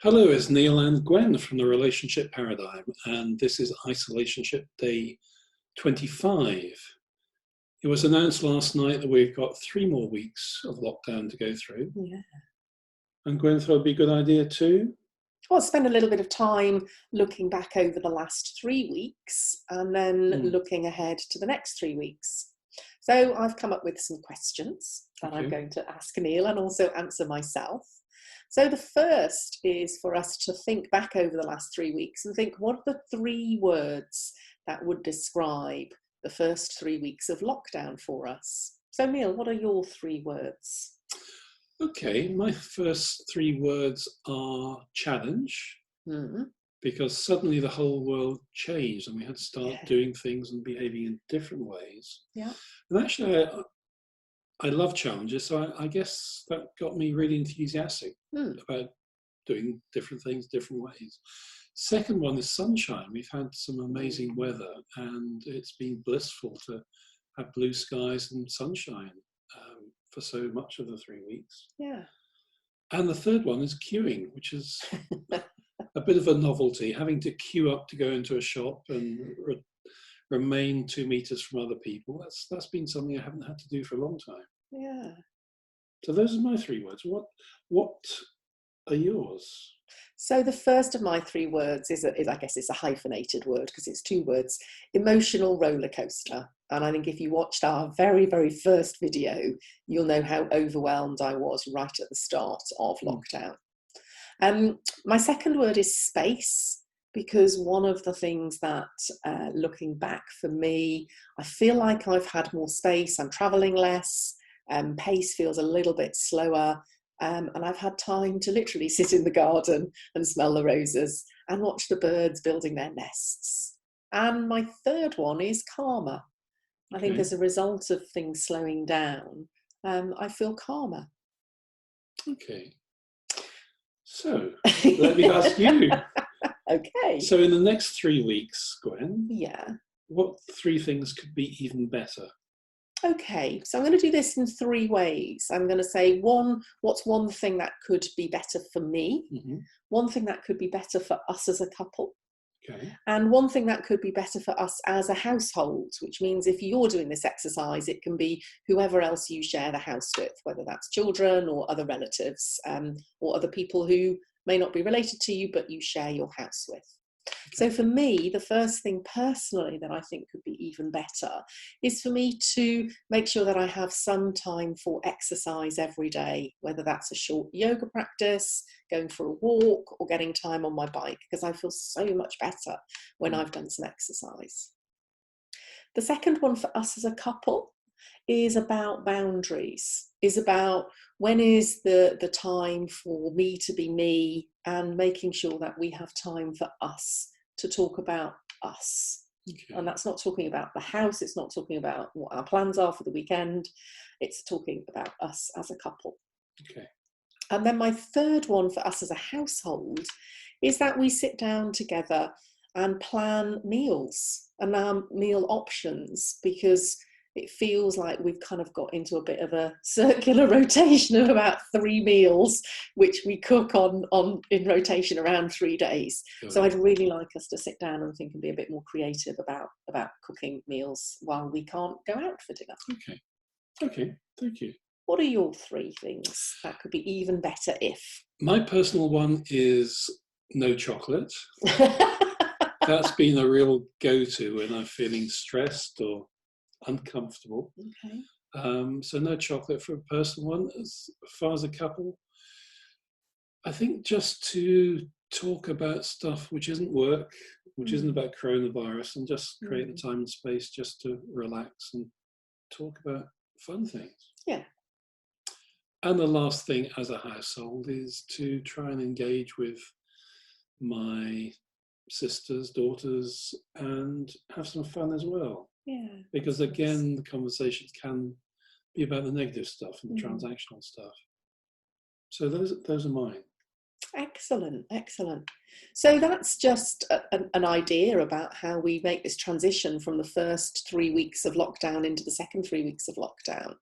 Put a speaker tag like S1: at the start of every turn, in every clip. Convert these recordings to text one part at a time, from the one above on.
S1: Hello, it's Neil and Gwen from the Relationship Paradigm, and this is Isolationship Day 25. It was announced last night that we've got 3 more weeks of lockdown to go through.
S2: Yeah.
S1: And Gwen thought it'd be a good idea too.
S2: Well, spend a little bit of time looking back over the last 3 weeks and then looking ahead to the next 3 weeks. So I've come up with some questions that I'm going to ask Neil and also answer myself. So the first is for us to think back over the last 3 weeks and think, what are the 3 words that would describe the first 3 weeks of lockdown for us? So Neil, what are your 3 words?
S1: Okay, my first 3 words are challenge, because suddenly the whole world changed and we had to start doing things and behaving in different ways.
S2: Yeah.
S1: And actually, I love challenges, so I guess that got me really enthusiastic about doing different things, different ways. Second one is sunshine. We've had some amazing weather and it's been blissful to have blue skies and sunshine for so much of the 3 weeks.
S2: Yeah.
S1: And the third one is queuing, which is a bit of a novelty, having to queue up to go into a shop and remain 2 meters from other people. That's been something I haven't had to do for a long time.
S2: Yeah.
S1: So those are my 3 words. What are yours?
S2: So the first of my 3 words is I guess it's a hyphenated word because it's 2 words: emotional roller coaster. And I think if you watched our very, very first video, you'll know how overwhelmed I was right at the start of lockdown. My second word is space, because one of the things that, looking back for me, I feel like I've had more space, I'm traveling less, pace feels a little bit slower, and I've had time to literally sit in the garden and smell the roses and watch the birds building their nests. And my third one is calmer. I think as a result of things slowing down, I feel calmer.
S1: Okay. So, let me ask you.
S2: Okay.
S1: So in the next 3 weeks, Gwen, what 3 things could be even better?
S2: Okay, so I'm going to do this in 3 ways. I'm going to say, what's one thing that could be better for me? One thing that could be better for us as a couple.
S1: Okay.
S2: And one thing that could be better for us as a household, which means if you're doing this exercise, it can be whoever else you share the house with, whether that's children or other relatives, or other people who may not be related to you, but you share your house with. So for me, the first thing personally that I think could be even better is for me to make sure that I have some time for exercise every day, whether that's a short yoga practice, going for a walk, or getting time on my bike, because I feel so much better when I've done some exercise. The second one for us as a couple is about boundaries, is about when is the time for me to be me, and making sure that we have time for us to talk about us. And that's not talking about the house, it's not talking about what our plans are for the weekend, it's talking about us as a couple.
S1: Okay.
S2: And then my third one for us as a household is that we sit down together and plan meals and our meal options, because it feels like we've kind of got into a bit of a circular rotation of about 3 meals, which we cook on in rotation around 3 days. So I'd really like us to sit down and think and be a bit more creative about cooking meals while we can't go out for dinner.
S1: Okay, thank you.
S2: What are your 3 things that could be even better if?
S1: My personal one is no chocolate. That's been a real go-to when I'm feeling stressed or uncomfortable. So no chocolate for a personal one. As far as a couple, I think just to talk about stuff which isn't work, which isn't about coronavirus, and just create the time and space just to relax and talk about fun things.
S2: Yeah.
S1: And the last thing as a household is to try and engage with my sisters, daughters, and have some fun as well.
S2: Yeah.
S1: Because again, the conversations can be about the negative stuff and the transactional stuff. So those are mine.
S2: Excellent, excellent. So that's just an idea about how we make this transition from the first 3 weeks of lockdown into the second 3 weeks of lockdown.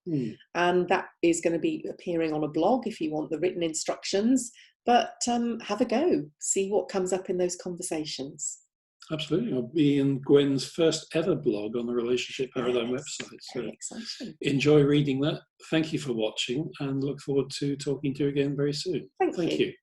S2: And that is going to be appearing on a blog if you want the written instructions. But have a go, see what comes up in those conversations.
S1: Absolutely. I'll be in Gwen's first ever blog on the Relationship Paradigm
S2: Yes,
S1: website.
S2: very
S1: So
S2: exciting.
S1: enjoy reading that. Thank you for watching and look forward to talking to you again very soon.
S2: Thank you.
S1: You.